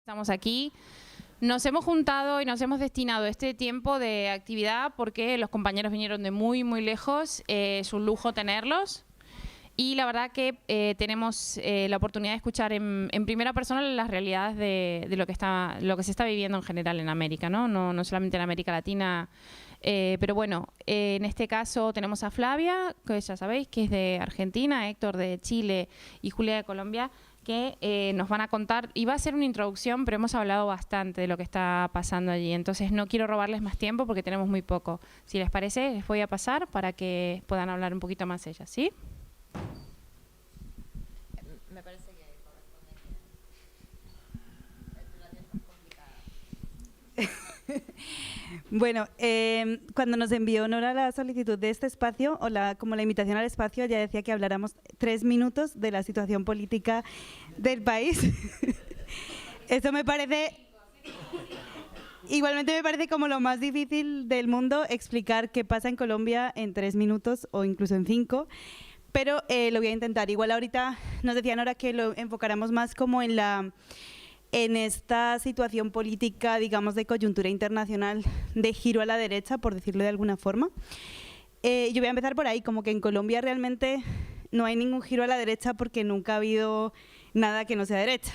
Estamos aquí. Nos hemos juntado y nos hemos destinado este tiempo de actividad porque los compañeros vinieron de muy lejos. Es un lujo tenerlos. Y la verdad que tenemos la oportunidad de escuchar en primera persona las realidades de lo que se está viviendo en general en América, ¿no? No solamente en América Latina. Pero bueno, en este caso tenemos a Flavia, que ya sabéis que es de Argentina, Héctor de Chile y Julia de Colombia, que nos van a contar, y va a ser una introducción, pero hemos hablado bastante de lo que está pasando allí, entonces no quiero robarles más tiempo porque tenemos muy poco. Si les parece, les voy a pasar para que puedan hablar un poquito más ellas, ¿sí? Me parece que corresponde que la situación es complicada. Bueno, cuando nos envió Nora la solicitud de este espacio, como la invitación al espacio, ella decía que habláramos 3 minutos de la situación política del país. Eso me parece... Igualmente me parece como lo más difícil del mundo explicar qué pasa en Colombia en 3 minutos o incluso en 5, pero lo voy a intentar. Igual ahorita nos decía Nora que lo enfocáramos más como en esta situación política, digamos, de coyuntura internacional, de giro a la derecha, por decirlo de alguna forma. Yo voy a empezar por ahí, como que en Colombia realmente no hay ningún giro a la derecha porque nunca ha habido nada que no sea derecha.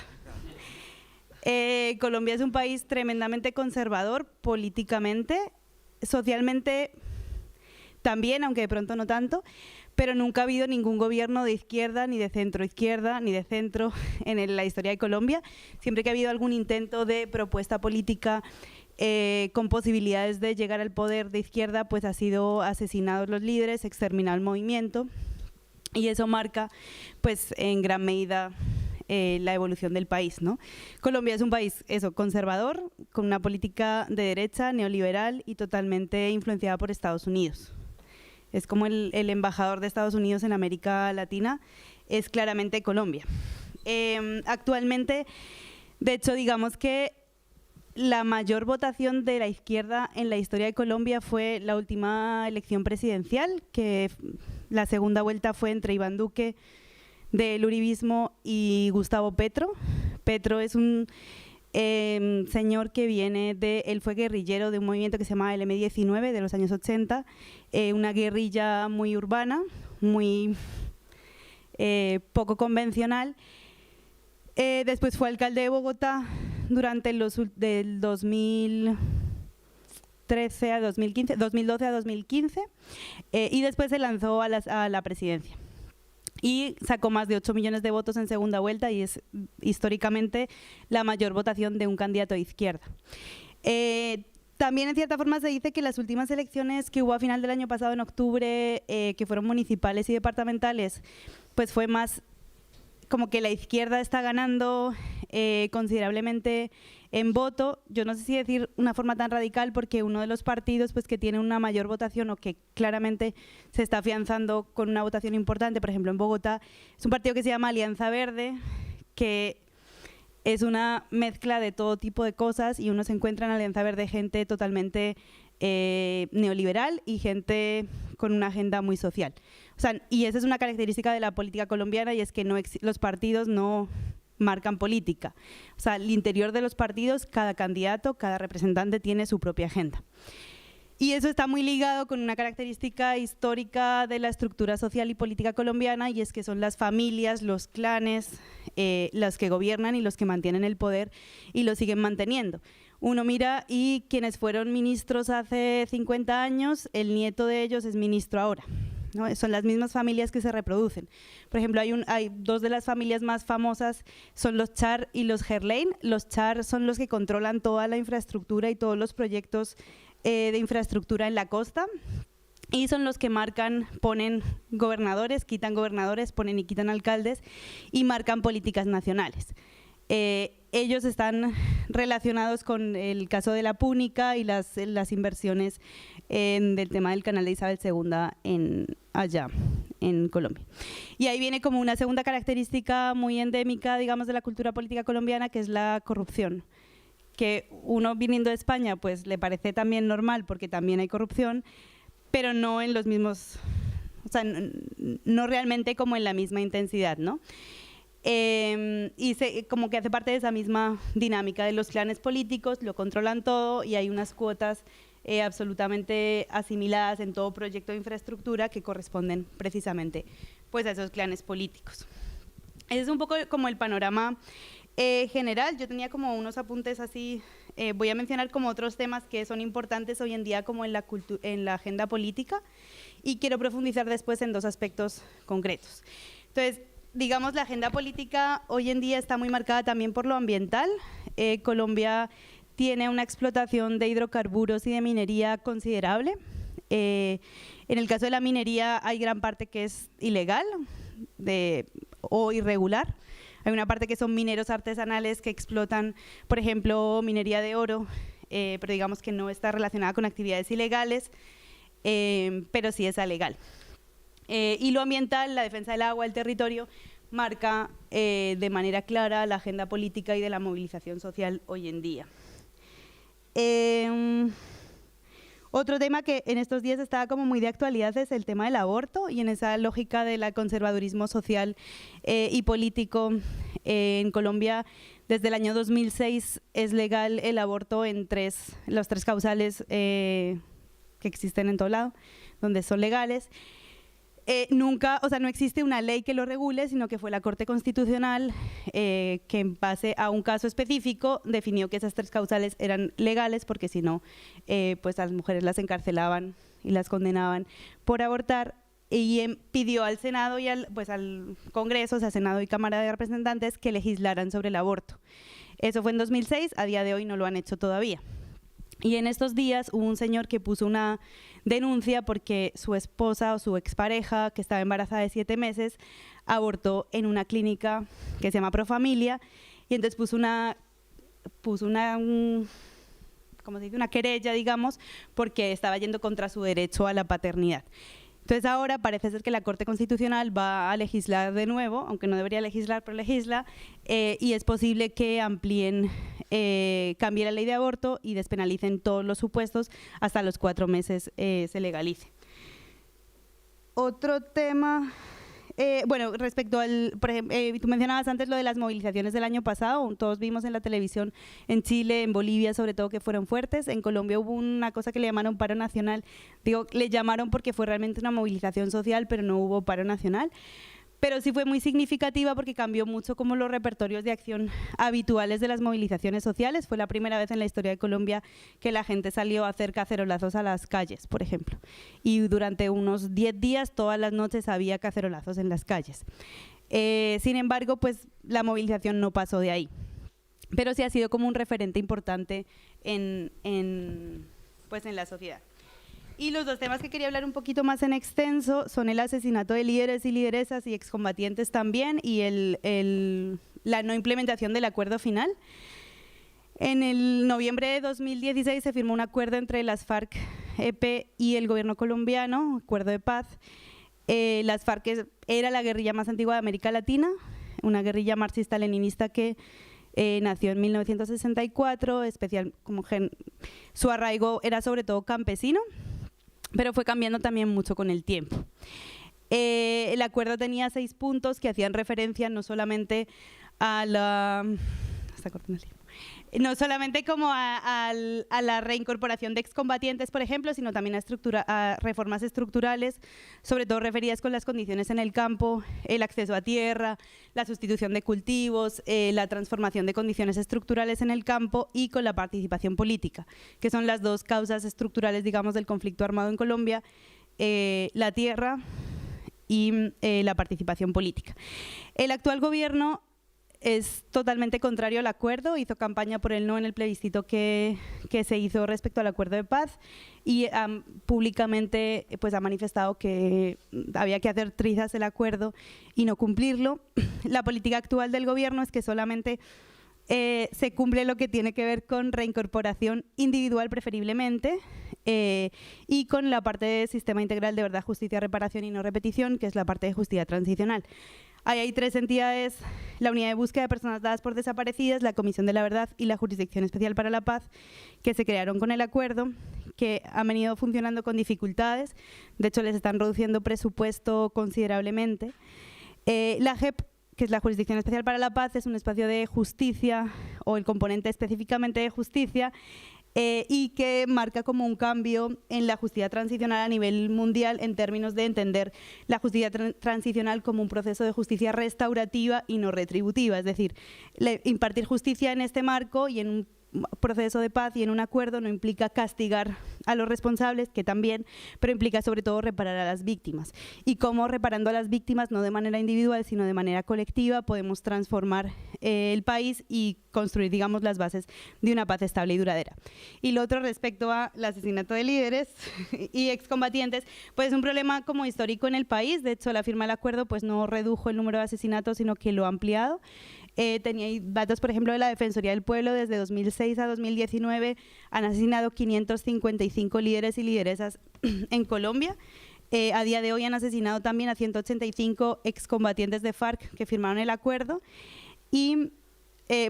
Colombia es un país tremendamente conservador políticamente, socialmente también, aunque de pronto no tanto, pero nunca ha habido ningún gobierno de izquierda, ni de centro izquierda, ni de centro en la historia de Colombia. Siempre que ha habido algún intento de propuesta política con posibilidades de llegar al poder de izquierda, pues ha sido asesinados los líderes, exterminado el movimiento, y eso marca pues en gran medida la evolución del país, ¿no? Colombia es un país conservador, con una política de derecha, neoliberal y totalmente influenciada por Estados Unidos. Es como el embajador de Estados Unidos en América Latina, es claramente Colombia. Actualmente, de hecho, digamos que la mayor votación de la izquierda en la historia de Colombia fue la última elección presidencial, que la segunda vuelta fue entre Iván Duque del uribismo y Gustavo Petro. Petro es un señor que él fue guerrillero de un movimiento que se llamaba el M-19 de los años 80, una guerrilla muy urbana, muy poco convencional. Después fue alcalde de Bogotá durante del 2013 a 2015, 2012 a 2015, y después se lanzó a la presidencia. Y sacó más de 8 millones de votos en segunda vuelta y es históricamente la mayor votación de un candidato de izquierda. También en cierta forma se dice que las últimas elecciones que hubo a final del año pasado, en octubre, que fueron municipales y departamentales, pues fue más como que la izquierda está ganando considerablemente en voto. Yo no sé si decir una forma tan radical, porque uno de los partidos pues que tiene una mayor votación o que claramente se está afianzando con una votación importante, por ejemplo en Bogotá, es un partido que se llama Alianza Verde, que es una mezcla de todo tipo de cosas, y uno se encuentra en Alianza Verde gente totalmente neoliberal y gente con una agenda muy social. O sea, y esa es una característica de la política colombiana, y es que los partidos no marcan política. O sea, al interior de los partidos, cada candidato, cada representante tiene su propia agenda. Y eso está muy ligado con una característica histórica de la estructura social y política colombiana, y es que son las familias, los clanes, las que gobiernan y los que mantienen el poder y lo siguen manteniendo. Uno mira y quienes fueron ministros hace 50 años, el nieto de ellos es ministro ahora, ¿no? Son las mismas familias que se reproducen. Por ejemplo, hay dos de las familias más famosas, son los Char y los Gerlain. Los Char son los que controlan toda la infraestructura y todos los proyectos de infraestructura en la costa, y son los que ponen gobernadores, quitan gobernadores, ponen y quitan alcaldes y marcan políticas nacionales. Ellos están relacionados con el caso de la Púnica y las inversiones del tema del canal de Isabel II allá en Colombia. Y ahí viene como una segunda característica muy endémica, digamos, de la cultura política colombiana, que es la corrupción, que uno viniendo de España pues le parece también normal porque también hay corrupción, pero no en los mismos, o sea, no realmente como en la misma intensidad, ¿no? Como que hace parte de esa misma dinámica de los clanes políticos, lo controlan todo y hay unas cuotas absolutamente asimiladas en todo proyecto de infraestructura que corresponden precisamente pues, a esos clanes políticos. Ese es un poco como el panorama general. Yo tenía como unos apuntes así, voy a mencionar como otros temas que son importantes hoy en día como en la agenda política y quiero profundizar después en dos aspectos concretos. Entonces, digamos, la agenda política hoy en día está muy marcada también por lo ambiental. Colombia tiene una explotación de hidrocarburos y de minería considerable. En el caso de la minería hay gran parte que es ilegal o irregular. Hay una parte que son mineros artesanales que explotan, por ejemplo, minería de oro, pero digamos que no está relacionada con actividades ilegales, pero sí es legal. Y lo ambiental, la defensa del agua, el territorio, marca de manera clara la agenda política y de la movilización social hoy en día. Otro tema que en estos días está como muy de actualidad es el tema del aborto y en esa lógica del conservadurismo social y político en Colombia desde el año 2006 es legal el aborto en los tres causales que existen en todo lado, donde son legales. No existe una ley que lo regule, sino que fue la Corte Constitucional que en base a un caso específico definió que esas tres causales eran legales porque si no, pues a las mujeres las encarcelaban y las condenaban por abortar y pidió al Senado y al Congreso, o sea, Senado y Cámara de Representantes, que legislaran sobre el aborto. Eso fue en 2006, a día de hoy no lo han hecho todavía. Y en estos días hubo un señor que puso una denuncia porque su esposa o su expareja, que estaba embarazada de 7 meses, abortó en una clínica que se llama Profamilia y entonces puso una querella, digamos, porque estaba yendo contra su derecho a la paternidad. Entonces ahora parece ser que la Corte Constitucional va a legislar de nuevo, aunque no debería legislar, pero legisla, y es posible que amplíen, cambie la ley de aborto y despenalicen todos los supuestos, hasta los 4 meses se legalice. Otro tema, respecto al, por ejemplo, tú mencionabas antes lo de las movilizaciones del año pasado, todos vimos en la televisión en Chile, en Bolivia sobre todo, que fueron fuertes. En Colombia hubo una cosa que le llamaron paro nacional, le llamaron porque fue realmente una movilización social, pero no hubo paro nacional. Pero sí fue muy significativa porque cambió mucho como los repertorios de acción habituales de las movilizaciones sociales. Fue la primera vez en la historia de Colombia que la gente salió a hacer cacerolazos a las calles, por ejemplo. Y durante unos 10 días, todas las noches había cacerolazos en las calles. Sin embargo, pues la movilización no pasó de ahí. Pero sí ha sido como un referente importante en la sociedad. Y los dos temas que quería hablar un poquito más en extenso son el asesinato de líderes y lideresas y excombatientes también y la no implementación del acuerdo final. En el noviembre de 2016 se firmó un acuerdo entre las FARC-EP y el gobierno colombiano, acuerdo de paz. Las FARC era la guerrilla más antigua de América Latina, una guerrilla marxista-leninista que nació en 1964, su arraigo era sobre todo campesino, pero fue cambiando también mucho con el tiempo. El acuerdo tenía 6 puntos que hacían referencia no solamente a la reincorporación de excombatientes, por ejemplo, sino también a reformas estructurales, sobre todo referidas con las condiciones en el campo, el acceso a tierra, la sustitución de cultivos, la transformación de condiciones estructurales en el campo y con la participación política, que son las dos causas estructurales, digamos, del conflicto armado en Colombia, la tierra y la participación política. El actual gobierno es totalmente contrario al acuerdo, hizo campaña por el no en el plebiscito que se hizo respecto al acuerdo de paz y públicamente pues, ha manifestado que había que hacer trizas el acuerdo y no cumplirlo. La política actual del gobierno es que solamente se cumple lo que tiene que ver con reincorporación individual preferiblemente y con la parte del sistema integral de verdad, justicia, reparación y no repetición, que es la parte de justicia transicional. Ahí hay 3 entidades, la Unidad de Búsqueda de Personas Dadas por Desaparecidas, la Comisión de la Verdad y la Jurisdicción Especial para la Paz, que se crearon con el acuerdo, que han venido funcionando con dificultades, de hecho les están reduciendo presupuesto considerablemente. La JEP, que es la Jurisdicción Especial para la Paz, es un espacio de justicia, o el componente específicamente de justicia, y que marca como un cambio en la justicia transicional a nivel mundial en términos de entender la justicia transicional como un proceso de justicia restaurativa y no retributiva, es decir, impartir justicia en este marco y en un proceso de paz y en un acuerdo no implica castigar a los responsables, que también, pero implica sobre todo reparar a las víctimas. Y cómo reparando a las víctimas, no de manera individual, sino de manera colectiva, podemos transformar el país y construir, digamos, las bases de una paz estable y duradera. Y lo otro respecto al asesinato de líderes y excombatientes, pues es un problema como histórico en el país. De hecho, la firma del acuerdo pues no redujo el número de asesinatos, sino que lo ha ampliado. Tenía datos, por ejemplo, de la Defensoría del Pueblo. Desde 2006 a 2019 han asesinado 555 líderes y lideresas en Colombia. A día de hoy han asesinado también a 185 excombatientes de FARC que firmaron el acuerdo. Y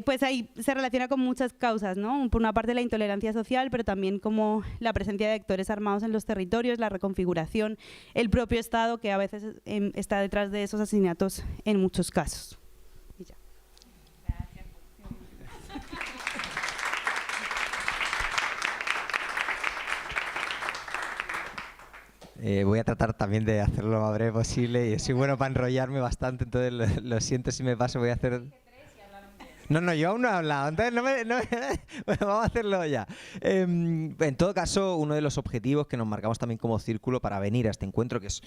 pues ahí se relaciona con muchas causas, ¿no? Por una parte la intolerancia social, pero también como la presencia de actores armados en los territorios, la reconfiguración, el propio Estado que a veces está detrás de esos asesinatos en muchos casos. Y ya. Voy a tratar también de hacerlo lo más breve posible y soy bueno para enrollarme bastante, entonces lo siento si me paso, voy a hacer... No, yo aún no he hablado, entonces bueno, vamos a hacerlo ya. En todo caso, uno de los objetivos que nos marcamos también como círculo para venir a este encuentro, que es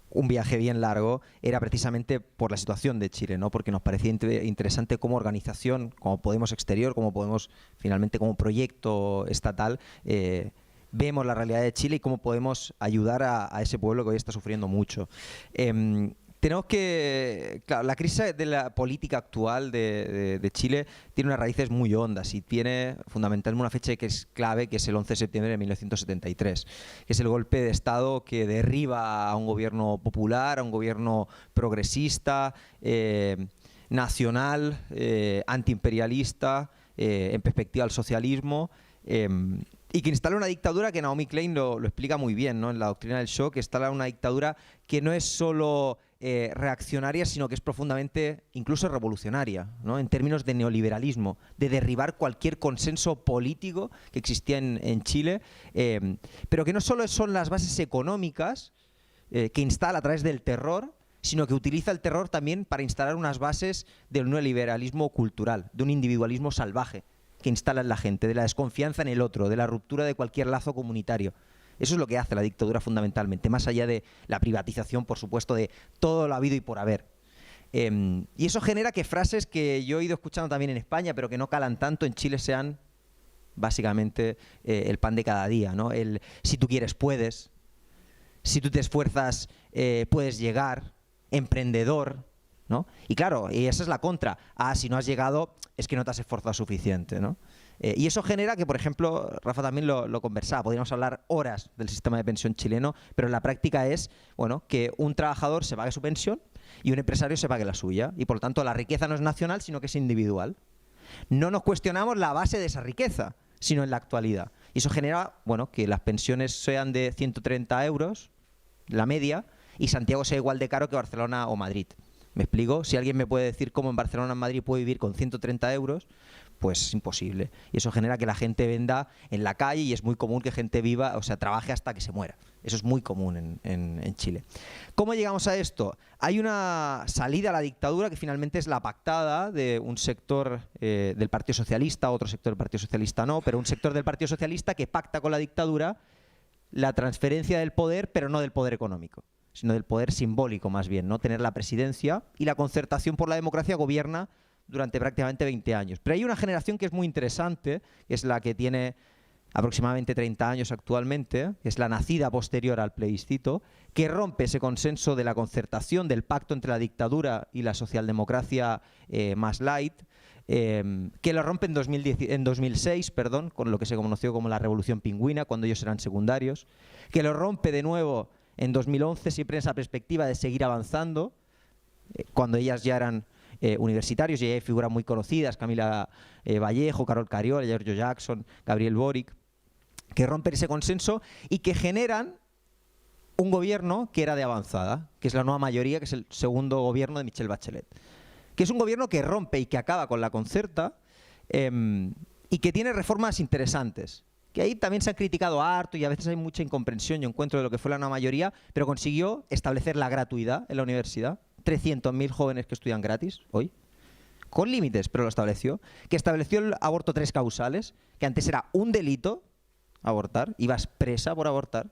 un viaje bien largo, era precisamente por la situación de Chile, ¿no? Porque nos parecía interesante como organización, como Podemos Exterior, como Podemos, finalmente como proyecto estatal, vemos la realidad de Chile y cómo podemos ayudar a ese pueblo que hoy está sufriendo mucho. Tenemos que... Claro, la crisis de la política actual de Chile tiene unas raíces muy hondas y tiene fundamentalmente una fecha que es clave, que es el 11 de septiembre de 1973, que es el golpe de Estado que derriba a un gobierno popular, a un gobierno progresista, nacional, antiimperialista, en perspectiva al socialismo, y que instala una dictadura que Naomi Klein lo explica muy bien, ¿no? En la doctrina del shock, que instala una dictadura que no es solo reaccionaria, sino que es profundamente incluso revolucionaria, ¿no? En términos de neoliberalismo, de derribar cualquier consenso político que existía en Chile, pero que no solo son las bases económicas que instala a través del terror, sino que utiliza el terror también para instalar unas bases del neoliberalismo cultural, de un individualismo salvaje que instala en la gente, de la desconfianza en el otro, de la ruptura de cualquier lazo comunitario. Eso es lo que hace la dictadura fundamentalmente, más allá de la privatización, por supuesto, de todo lo habido y por haber. Y eso genera que frases que yo he ido escuchando también en España, pero que no calan tanto en Chile, sean básicamente el pan de cada día, ¿no? El si tú quieres, puedes. Si tú te esfuerzas, puedes llegar. Emprendedor, ¿no? Y claro, y esa es la contra. Si no has llegado, es que no te has esforzado suficiente, ¿no? Y eso genera que, por ejemplo, Rafa también lo conversaba, podríamos hablar horas del sistema de pensión chileno, pero en la práctica es, bueno, que un trabajador se pague su pensión y un empresario se pague la suya. Y por lo tanto la riqueza no es nacional, sino que es individual. No nos cuestionamos la base de esa riqueza, sino en la actualidad. Y eso genera, bueno, que las pensiones sean de 130 euros, la media, y Santiago sea igual de caro que Barcelona o Madrid. ¿Me explico? Si alguien me puede decir cómo en Barcelona o en Madrid puede vivir con 130 euros, pues es imposible. Y eso genera que la gente venda en la calle y es muy común que gente viva, o sea, trabaje hasta que se muera. Eso es muy común en Chile. ¿Cómo llegamos a esto? Hay una salida a la dictadura que finalmente es la pactada de un sector del Partido Socialista, otro sector del Partido Socialista no, pero un sector del Partido Socialista que pacta con la dictadura la transferencia del poder, pero no del poder económico, sino del poder simbólico más bien, ¿no? Tener la presidencia, y la Concertación por la Democracia gobierna durante prácticamente 20 años. Pero hay una generación que es muy interesante, que es la que tiene aproximadamente 30 años actualmente, que es la nacida posterior al plebiscito, que rompe ese consenso de la concertación, del pacto entre la dictadura y la socialdemocracia más light, que lo rompe en 2006, con lo que se conoció como la Revolución Pingüina, cuando ellos eran secundarios, que lo rompe de nuevo en 2011, siempre en esa perspectiva de seguir avanzando, cuando ellas ya eran universitarios, y hay figuras muy conocidas, Camila Vallejo, Carol Cariola, Giorgio Jackson, Gabriel Boric, que rompen ese consenso y que generan un gobierno que era de avanzada, que es la nueva mayoría, que es el segundo gobierno de Michelle Bachelet. que es un gobierno que rompe y que acaba con la Concerta y que tiene reformas interesantes. Que ahí también se ha criticado harto y a veces hay mucha incomprensión, yo encuentro, de lo que fue la nueva mayoría, pero consiguió establecer la gratuidad en la universidad. 300.000 jóvenes que estudian gratis hoy, con límites, pero lo estableció. Que estableció el aborto 3 causales, que antes era un delito abortar, ibas presa por abortar.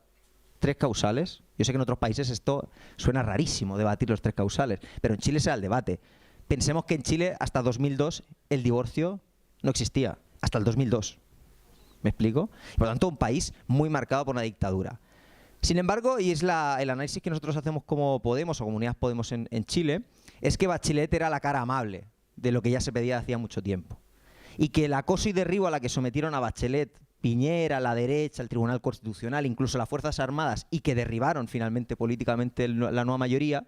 3 causales. Yo sé que en otros países esto suena rarísimo, debatir los 3 causales, pero en Chile se da el debate. Pensemos que en Chile hasta 2002 el divorcio no existía, hasta el 2002. ¿Me explico? Por lo tanto, un país muy marcado por una dictadura. Sin embargo, y es el análisis que nosotros hacemos como Podemos o Comunidad Podemos en Chile, es que Bachelet era la cara amable de lo que ya se pedía hacía mucho tiempo. Y que el acoso y derribo a la que sometieron a Bachelet, Piñera, la derecha, el Tribunal Constitucional, incluso las Fuerzas Armadas, y que derribaron finalmente políticamente la nueva mayoría,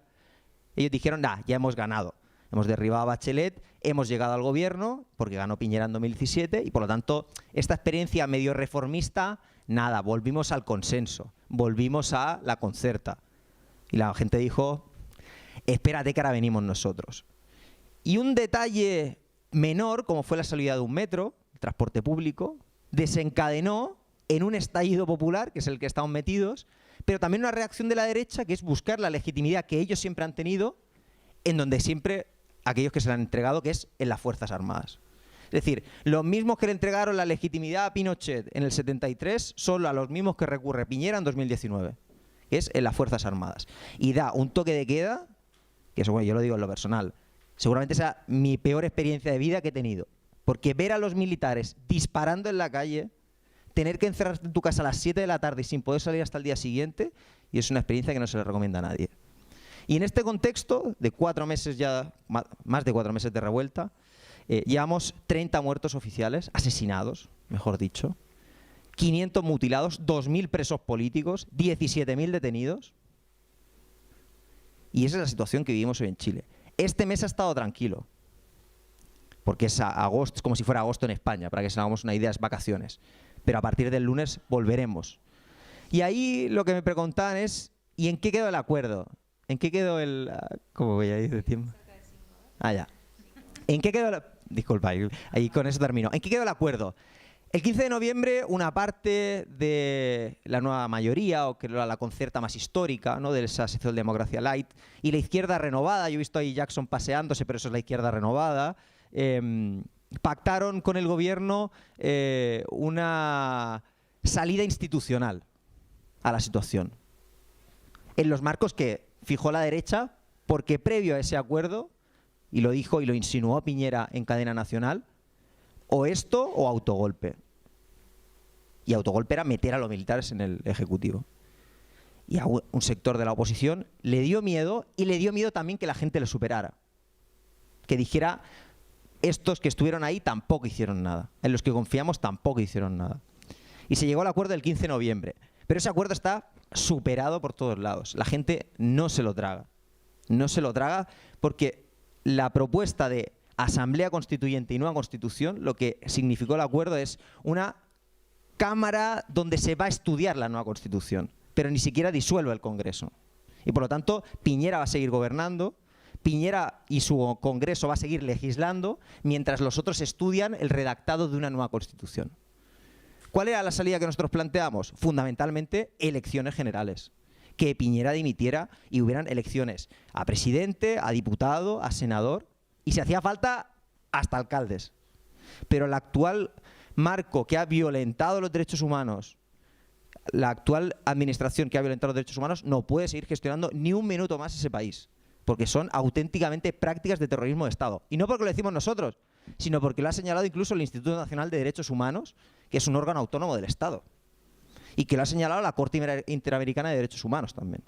ellos dijeron, ya hemos ganado. Hemos derribado a Bachelet, hemos llegado al gobierno, porque ganó Piñera en 2017, y por lo tanto, esta experiencia medio reformista, nada, volvimos al consenso, volvimos a la Concerta. Y la gente dijo, espérate que ahora venimos nosotros. Y un detalle menor, como fue la salida de un metro, el transporte público, desencadenó en un estallido popular, que es el que estamos metidos, pero también una reacción de la derecha, que es buscar la legitimidad que ellos siempre han tenido, en donde siempre aquellos que se la han entregado, que es en las Fuerzas Armadas. Es decir, los mismos que le entregaron la legitimidad a Pinochet en el 73 son a los mismos que recurre Piñera en 2019, que es en las Fuerzas Armadas. Y da un toque de queda, que eso, bueno, yo lo digo en lo personal, seguramente sea mi peor experiencia de vida que he tenido. Porque ver a los militares disparando en la calle, tener que encerrarte en tu casa a las 7 de la tarde y sin poder salir hasta el día siguiente, y es una experiencia que no se le recomienda a nadie. Y en este contexto de 4 meses ya, más de 4 meses de revuelta, llevamos 30 muertos oficiales, asesinados, mejor dicho, 500 mutilados, 2.000 presos políticos, 17.000 detenidos. Y esa es la situación que vivimos hoy en Chile. Este mes ha estado tranquilo, porque es agosto, es como si fuera agosto en España, para que se hagamos una idea, es vacaciones. Pero a partir del lunes volveremos. Y ahí lo que me preguntaban es, ¿y en qué quedó el acuerdo? ¿En qué quedó el...? ¿Cómo voy a ir de tiempo? Ya. ¿En qué quedó disculpa, ahí con eso termino. ¿En qué quedó el acuerdo? El 15 de noviembre, una parte de la nueva mayoría, o que era la Concerta más histórica, ¿no?, de esa socialdemocracia light, y la izquierda renovada, yo he visto ahí Jackson paseándose, pero eso es la izquierda renovada, pactaron con el gobierno una salida institucional a la situación, en los marcos que fijó la derecha, porque previo a ese acuerdo, y lo dijo y lo insinuó Piñera en cadena nacional, o esto o autogolpe. Y autogolpe era meter a los militares en el Ejecutivo. Y a un sector de la oposición le dio miedo, y le dio miedo también que la gente le superara. Que dijera, estos que estuvieron ahí tampoco hicieron nada. En los que confiamos tampoco hicieron nada. Y se llegó al acuerdo del 15 de noviembre. Pero ese acuerdo está superado por todos lados. La gente no se lo traga. No se lo traga porque la propuesta de Asamblea Constituyente y nueva Constitución, lo que significó el acuerdo es una Cámara donde se va a estudiar la nueva Constitución, pero ni siquiera disuelve el Congreso. Y por lo tanto, Piñera va a seguir gobernando, Piñera y su Congreso va a seguir legislando, mientras los otros estudian el redactado de una nueva Constitución. ¿Cuál era la salida que nosotros planteamos? Fundamentalmente, elecciones generales. Que Piñera dimitiera y hubieran elecciones a presidente, a diputado, a senador, y si hacía falta, hasta alcaldes. Pero el actual marco que ha violentado los derechos humanos, la actual administración que ha violentado los derechos humanos, no puede seguir gestionando ni un minuto más ese país, porque son auténticamente prácticas de terrorismo de Estado. Y no porque lo decimos nosotros, sino porque lo ha señalado incluso el Instituto Nacional de Derechos Humanos, que es un órgano autónomo del Estado, y que lo ha señalado la Corte Interamericana de Derechos Humanos también.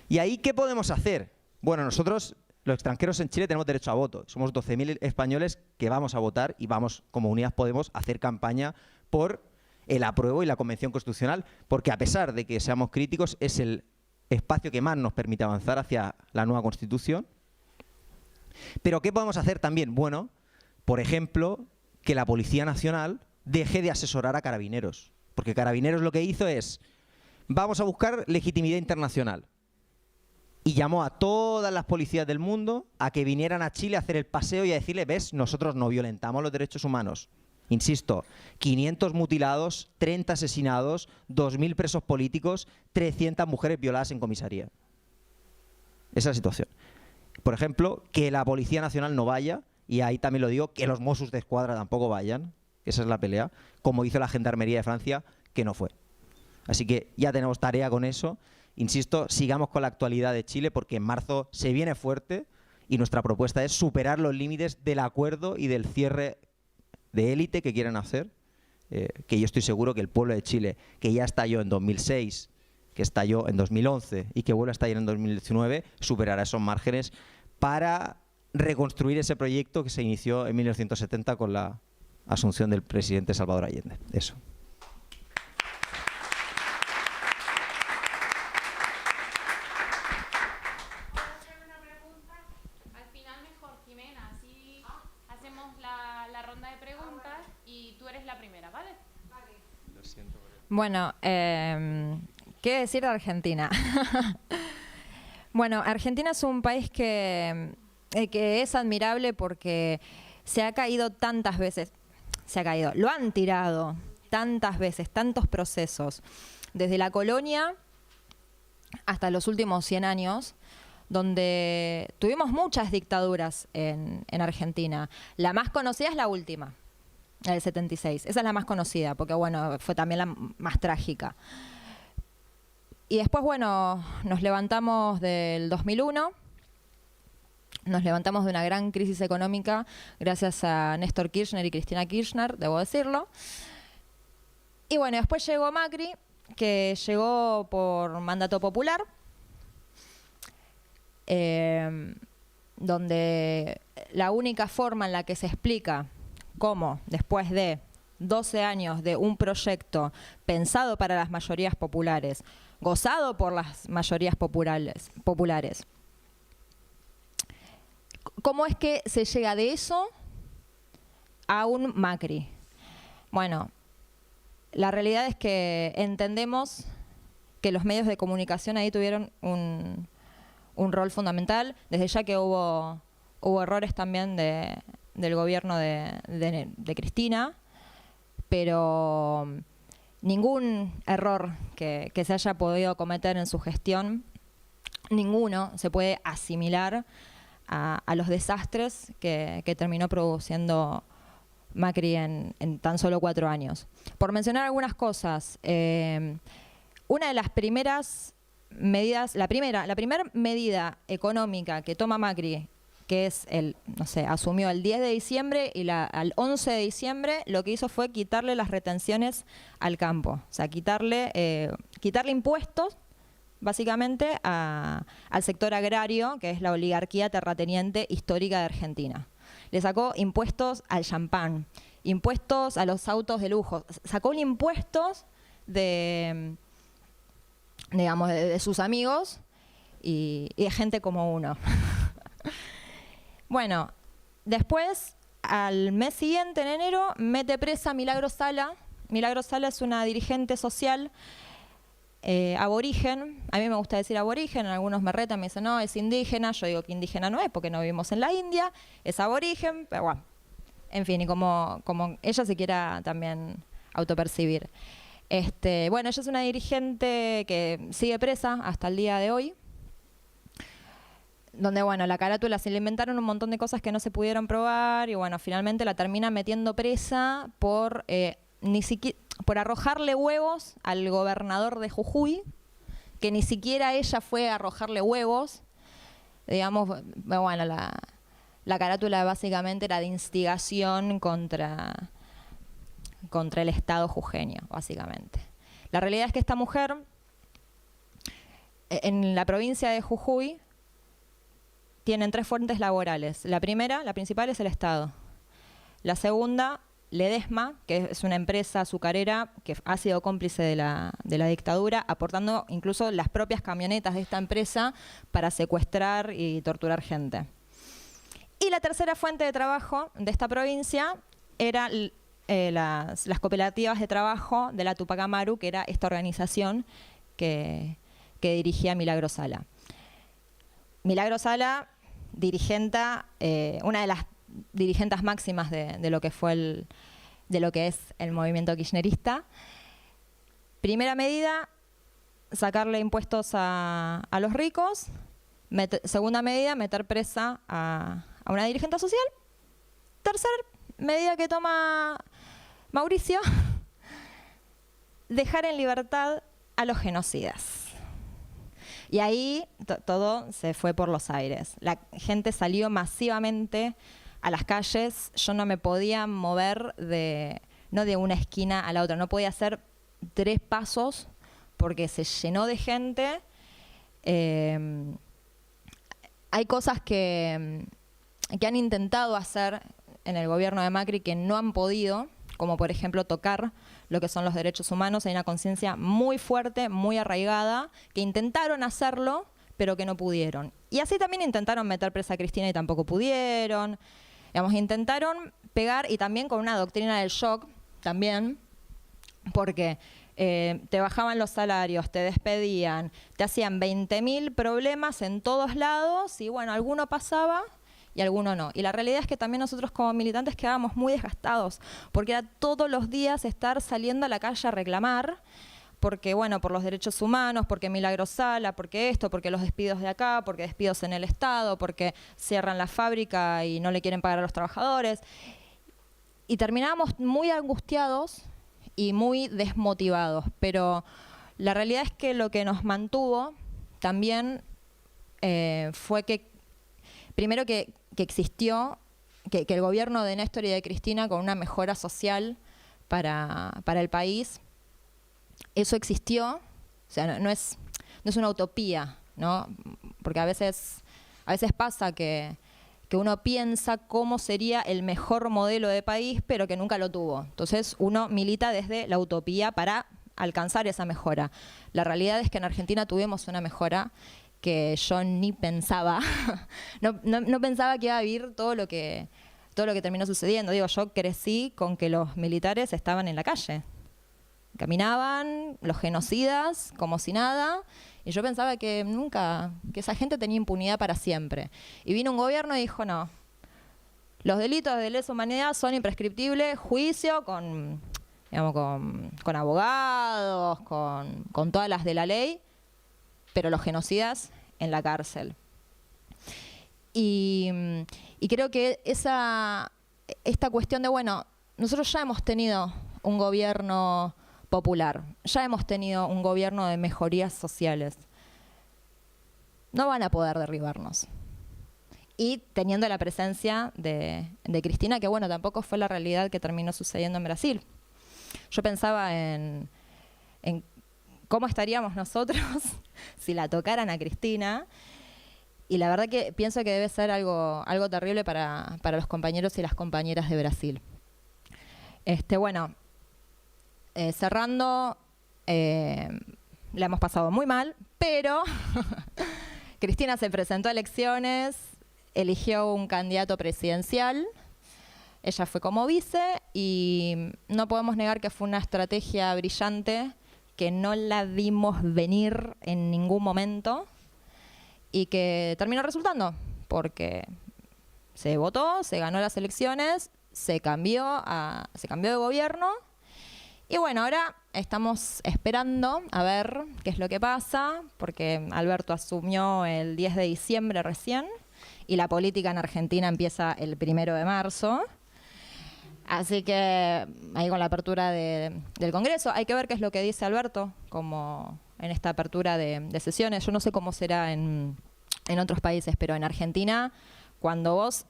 ¿Y ahí qué podemos hacer? Bueno, nosotros, los extranjeros en Chile, tenemos derecho a voto. Somos 12.000 españoles que vamos a votar y vamos, como Unidas Podemos, a hacer campaña por el apruebo y la Convención Constitucional, porque a pesar de que seamos críticos, es el espacio que más nos permite avanzar hacia la nueva Constitución. Pero ¿qué podemos hacer también? Bueno, por ejemplo, que la Policía Nacional deje de asesorar a Carabineros. Porque Carabineros lo que hizo es, vamos a buscar legitimidad internacional. y llamó a todas las policías del mundo a que vinieran a Chile a hacer el paseo y a decirle, ves, nosotros no violentamos los derechos humanos. Insisto, 500 mutilados, 30 asesinados, 2.000 presos políticos, 300 mujeres violadas en comisaría. Esa es la situación. Por ejemplo, que la Policía Nacional no vaya, y ahí también lo digo, que los Mossos d'Esquadra tampoco vayan, esa es la pelea, como hizo la Gendarmería de Francia, que no fue. Así que ya tenemos tarea con eso. Insisto, sigamos con la actualidad de Chile porque en marzo se viene fuerte y nuestra propuesta es superar los límites del acuerdo y del cierre de élite que quieren hacer, que yo estoy seguro que el pueblo de Chile, que ya estalló en 2006, que estalló en 2011 y que vuelve a estallar en 2019, superará esos márgenes para reconstruir ese proyecto que se inició en 1970 con la asunción del presidente Salvador Allende. Eso. Bueno, ¿qué decir de Argentina? Bueno, Argentina es un país que es admirable porque se ha caído tantas veces, lo han tirado tantas veces, tantos procesos, desde la colonia hasta los últimos 100 años, donde tuvimos muchas dictaduras en Argentina. La más conocida es la última, la del 76. Esa es la más conocida, porque bueno, fue también la más trágica. Y después, bueno, nos levantamos del 2001, nos levantamos de una gran crisis económica gracias a Néstor Kirchner y Cristina Kirchner, debo decirlo. Y bueno, después llegó Macri, que llegó por mandato popular, donde la única forma en la que se explica cómo, después de 12 años de un proyecto pensado para las mayorías populares, gozado por las mayorías populares, ¿cómo es que se llega de eso a un Macri? Bueno, la realidad es que entendemos que los medios de comunicación ahí tuvieron un rol fundamental, desde ya que hubo errores también del gobierno de Cristina, pero ningún error que se haya podido cometer en su gestión, ninguno se puede asimilar a los desastres que terminó produciendo Macri en tan solo 4 años. Por mencionar algunas cosas, una de las primeras medidas, la primera medida económica que toma Macri, que es asumió el 10 de diciembre y al 11 de diciembre lo que hizo fue quitarle las retenciones al campo, o sea, quitarle impuestos básicamente al sector agrario, que es la oligarquía terrateniente histórica de Argentina. Le sacó impuestos al champán, impuestos a los autos de lujo, sacó impuestos de sus amigos y de gente como uno. Bueno, después, al mes siguiente, en enero, mete presa a Milagro Sala. Milagro Sala es una dirigente social aborigen. A mí me gusta decir aborigen, algunos me retan, me dicen, no, es indígena. Yo digo que indígena no es, porque no vivimos en la India. Es aborigen, pero bueno. En fin, y como ella se quiera también autopercibir. Bueno, ella es una dirigente que sigue presa hasta el día de hoy, donde, bueno, la carátula se le inventaron un montón de cosas que no se pudieron probar y, bueno, finalmente la termina metiendo presa por arrojarle huevos al gobernador de Jujuy, que ni siquiera ella fue a arrojarle huevos. Digamos, bueno, la carátula básicamente era de instigación contra el Estado jujeño, básicamente. La realidad es que esta mujer, en la provincia de Jujuy, tienen 3 fuentes laborales. La primera, la principal, es el Estado. La segunda, Ledesma, que es una empresa azucarera que ha sido cómplice de la dictadura, aportando incluso las propias camionetas de esta empresa para secuestrar y torturar gente. Y la tercera fuente de trabajo de esta provincia era las cooperativas de trabajo de la Tupac Amaru, que era esta organización que dirigía Milagro Sala. Milagro Sala, dirigenta, una de las dirigentes máximas de lo que fue de lo que es el movimiento kirchnerista. Primera medida, sacarle impuestos a los ricos. Segunda medida, meter presa a una dirigente social. Tercera medida que toma Mauricio, dejar en libertad a los genocidas. Y ahí todo se fue por los aires. La gente salió masivamente a las calles. Yo no me podía mover no de una esquina a la otra. No podía hacer 3 pasos porque se llenó de gente. Hay cosas que han intentado hacer en el gobierno de Macri que no han podido, como por ejemplo tocar lo que son los derechos humanos. Hay una conciencia muy fuerte, muy arraigada, que intentaron hacerlo, pero que no pudieron. Y así también intentaron meter presa a Cristina y tampoco pudieron. Digamos, intentaron pegar, y también con una doctrina del shock, también, porque te bajaban los salarios, te despedían, te hacían 20.000 problemas en todos lados, y bueno, alguno pasaba y alguno no. Y la realidad es que también nosotros como militantes quedábamos muy desgastados, porque era todos los días estar saliendo a la calle a reclamar, porque bueno, por los derechos humanos, porque Milagro Sala, porque esto, porque los despidos de acá, porque despidos en el Estado, porque cierran la fábrica y no le quieren pagar a los trabajadores. Y terminábamos muy angustiados y muy desmotivados, pero la realidad es que lo que nos mantuvo también fue que, primero que existió, que el gobierno de Néstor y de Cristina, con una mejora social para el país, eso existió. O sea, no es una utopía, ¿no? Porque a veces pasa que uno piensa cómo sería el mejor modelo de país, pero que nunca lo tuvo. Entonces uno milita desde la utopía para alcanzar esa mejora. La realidad es que en Argentina tuvimos una mejora que yo ni pensaba. no pensaba que iba a vivir todo lo que terminó sucediendo. Digo, yo crecí con que los militares estaban en la calle. Caminaban los genocidas como si nada, y yo pensaba que esa gente tenía impunidad para siempre. Y vino un gobierno y dijo, no, los delitos de lesa humanidad son imprescriptibles, juicio con abogados, con todas las de la ley, pero los genocidas en la cárcel. Y creo que esta cuestión de, bueno, nosotros ya hemos tenido un gobierno popular, ya hemos tenido un gobierno de mejorías sociales. No van a poder derribarnos. Y teniendo la presencia de Cristina, que bueno, tampoco fue la realidad que terminó sucediendo en Brasil. Yo pensaba en cómo estaríamos nosotros si la tocaran a Cristina, y la verdad que pienso que debe ser algo terrible para los compañeros y las compañeras de Brasil. Bueno, cerrando, la hemos pasado muy mal, pero Cristina se presentó a elecciones, eligió un candidato presidencial, ella fue como vice, y no podemos negar que fue una estrategia brillante, que no la vimos venir en ningún momento y que terminó resultando, porque se votó, se ganó las elecciones, se cambió de gobierno. Y bueno, ahora estamos esperando a ver qué es lo que pasa, porque Alberto asumió el 10 de diciembre recién, y la política en Argentina empieza el 1 de marzo. Así que ahí con la apertura del Congreso, hay que ver qué es lo que dice Alberto, como en esta apertura de sesiones. Yo no sé cómo será en otros países, pero en Argentina, cuando vos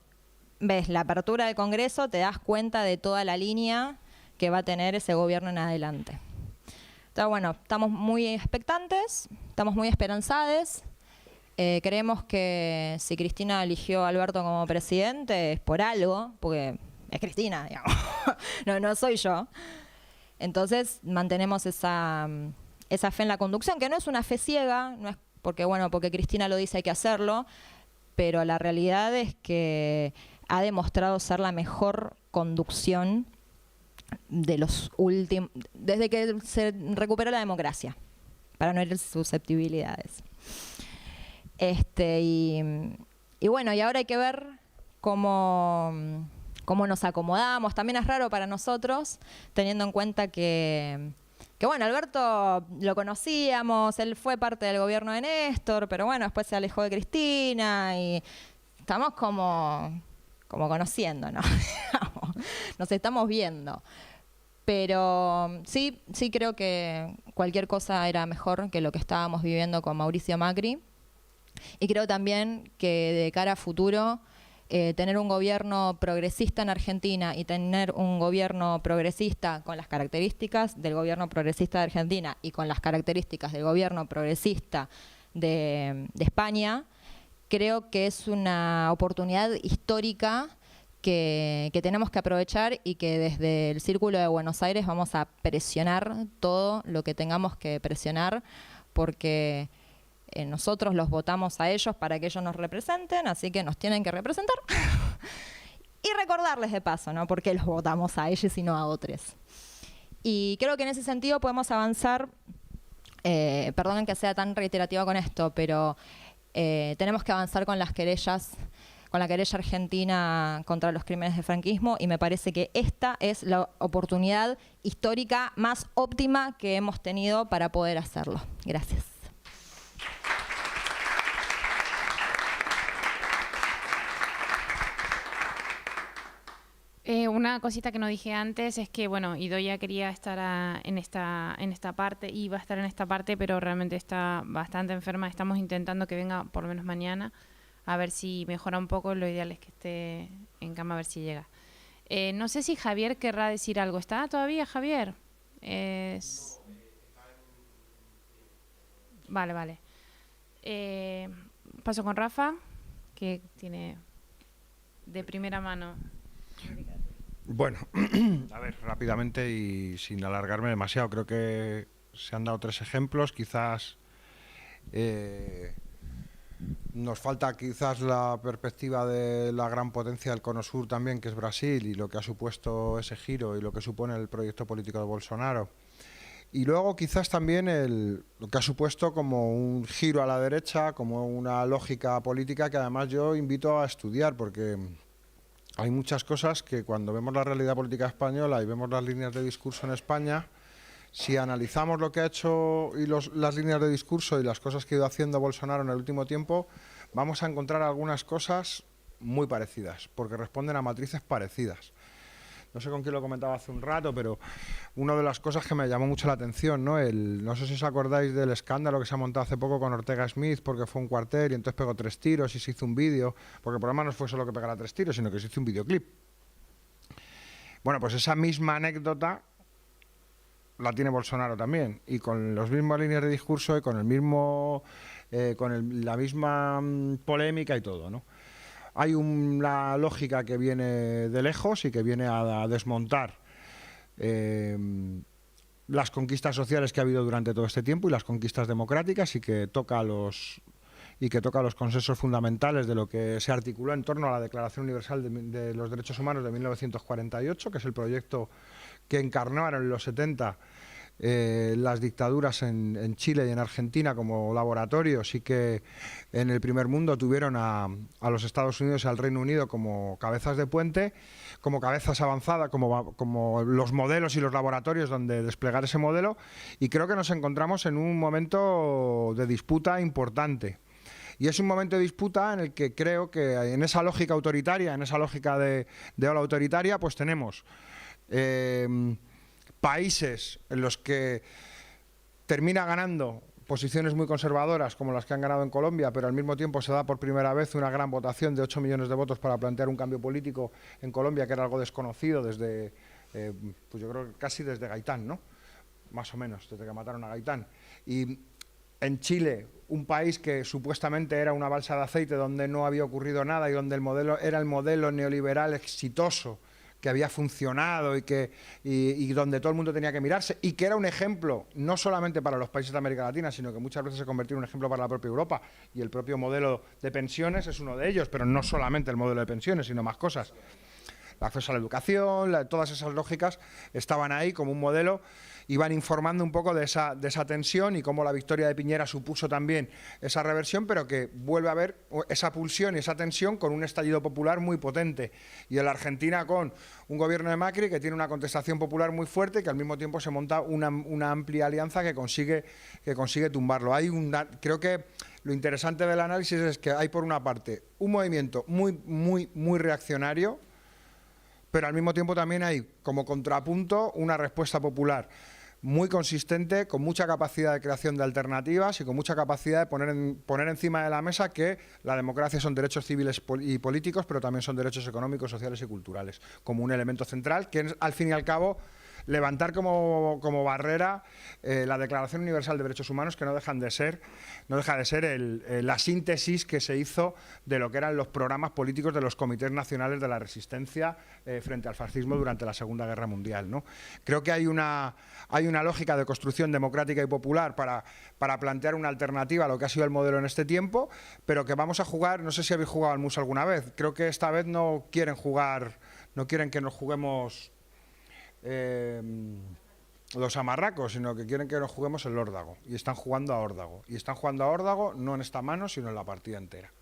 ves la apertura del Congreso, te das cuenta de toda la línea que va a tener ese gobierno en adelante. Entonces, bueno, estamos muy expectantes, estamos muy esperanzados. Creemos que si Cristina eligió a Alberto como presidente es por algo, porque es Cristina, digamos. no soy yo. Entonces mantenemos esa fe en la conducción, que no es una fe ciega, no es porque Cristina lo dice, hay que hacerlo, pero la realidad es que ha demostrado ser la mejor conducción de los últimos, desde que se recuperó la democracia, para no herir susceptibilidades. Y bueno, y ahora hay que ver cómo nos acomodamos. También es raro para nosotros, teniendo en cuenta que bueno, Alberto lo conocíamos, él fue parte del gobierno de Néstor, pero bueno, después se alejó de Cristina y estamos como conociendo, ¿no? Nos estamos viendo. Pero sí creo que cualquier cosa era mejor que lo que estábamos viviendo con Mauricio Macri. Y creo también que de cara a futuro, tener un gobierno progresista en Argentina y tener un gobierno progresista con las características del gobierno progresista de Argentina y con las características del gobierno progresista de España, creo que es una oportunidad histórica que tenemos que aprovechar y que desde el Círculo de Buenos Aires vamos a presionar todo lo que tengamos que presionar, porque nosotros los votamos a ellos para que ellos nos representen, así que nos tienen que representar. Y recordarles de paso, ¿no? Porque los votamos a ellos y no a otros. Y creo que en ese sentido podemos avanzar, perdonen que sea tan reiterativa con esto, pero tenemos que avanzar con las querellas, con la querella argentina contra los crímenes de franquismo, y me parece que esta es la oportunidad histórica más óptima que hemos tenido para poder hacerlo. Gracias. Una cosita que no dije antes es que, bueno, Idoia quería estar en esta parte, iba a estar en esta parte, pero realmente está bastante enferma. Estamos intentando que venga por lo menos mañana, a ver si mejora un poco. Lo ideal es que esté en cama, a ver si llega. No sé si Javier querrá decir algo. ¿Está todavía, Javier? Vale. Paso con Rafa, que tiene de primera mano. Bueno, a ver, rápidamente y sin alargarme demasiado, creo que se han dado 3 ejemplos. Quizás nos falta la perspectiva de la gran potencia del Cono Sur también, que es Brasil, y lo que ha supuesto ese giro y lo que supone el proyecto político de Bolsonaro. Y luego quizás también lo que ha supuesto como un giro a la derecha, como una lógica política que además yo invito a estudiar, porque hay muchas cosas que cuando vemos la realidad política española y vemos las líneas de discurso en España, si analizamos lo que ha hecho y las líneas de discurso y las cosas que ha ido haciendo Bolsonaro en el último tiempo, vamos a encontrar algunas cosas muy parecidas, porque responden a matrices parecidas. No sé con quién lo comentaba hace un rato, pero una de las cosas que me llamó mucho la atención, no sé si os acordáis del escándalo que se ha montado hace poco con Ortega Smith, porque fue a un cuartel y entonces pegó 3 tiros y se hizo un vídeo, porque el problema no fue solo que pegara 3 tiros, sino que se hizo un videoclip. Bueno, pues esa misma anécdota la tiene Bolsonaro también, y con las mismas líneas de discurso y con la misma polémica y todo, ¿no? Hay una lógica que viene de lejos y que viene a desmontar las conquistas sociales que ha habido durante todo este tiempo y las conquistas democráticas, y que toca los consensos fundamentales de lo que se articuló en torno a la Declaración Universal de los Derechos Humanos de 1948, que es el proyecto que encarnaron en los 70 las dictaduras en Chile y en Argentina como laboratorios, y que en el primer mundo tuvieron a los Estados Unidos y al Reino Unido como cabezas de puente, como cabezas avanzadas, como los modelos y los laboratorios donde desplegar ese modelo. Y creo que nos encontramos en un momento de disputa importante. Y es un momento de disputa en el que creo que en esa lógica autoritaria, en esa lógica de ola autoritaria, pues tenemos países en los que termina ganando posiciones muy conservadoras como las que han ganado en Colombia, pero al mismo tiempo se da por primera vez una gran votación de 8 millones de votos para plantear un cambio político en Colombia, que era algo desconocido desde, pues yo creo que casi desde Gaitán, ¿no? Más o menos, desde que mataron a Gaitán. Y en Chile, un país que supuestamente era una balsa de aceite donde no había ocurrido nada y donde el modelo era el modelo neoliberal exitoso que había funcionado y donde todo el mundo tenía que mirarse, y que era un ejemplo no solamente para los países de América Latina, sino que muchas veces se convirtió en un ejemplo para la propia Europa, y el propio modelo de pensiones es uno de ellos, pero no solamente el modelo de pensiones, sino más cosas. el acceso a la educación, todas esas lógicas estaban ahí como un modelo, iban informando un poco de esa tensión y cómo la victoria de Piñera supuso también esa reversión, pero que vuelve a haber esa pulsión y esa tensión con un estallido popular muy potente. Y en la Argentina con un gobierno de Macri que tiene una contestación popular muy fuerte y que al mismo tiempo se monta una amplia alianza que consigue tumbarlo. Creo que lo interesante del análisis es que hay, por una parte, un movimiento muy reaccionario, pero al mismo tiempo también hay, como contrapunto, una respuesta popular muy consistente, con mucha capacidad de creación de alternativas y con mucha capacidad de poner encima de la mesa que la democracia son derechos civiles y políticos, pero también son derechos económicos, sociales y culturales, como un elemento central, que es, al fin y al cabo, levantar como barrera la Declaración Universal de Derechos Humanos, que no deja de ser la síntesis que se hizo de lo que eran los programas políticos de los comités nacionales de la resistencia frente al fascismo durante la Segunda Guerra Mundial, ¿no? Creo que hay una lógica de construcción democrática y popular para plantear una alternativa a lo que ha sido el modelo en este tiempo, pero que vamos a jugar, no sé si habéis jugado al mus alguna vez, creo que esta vez no quieren que nos juguemos los amarracos, sino que quieren que nos juguemos el órdago, y están jugando a órdago, no en esta mano, sino en la partida entera.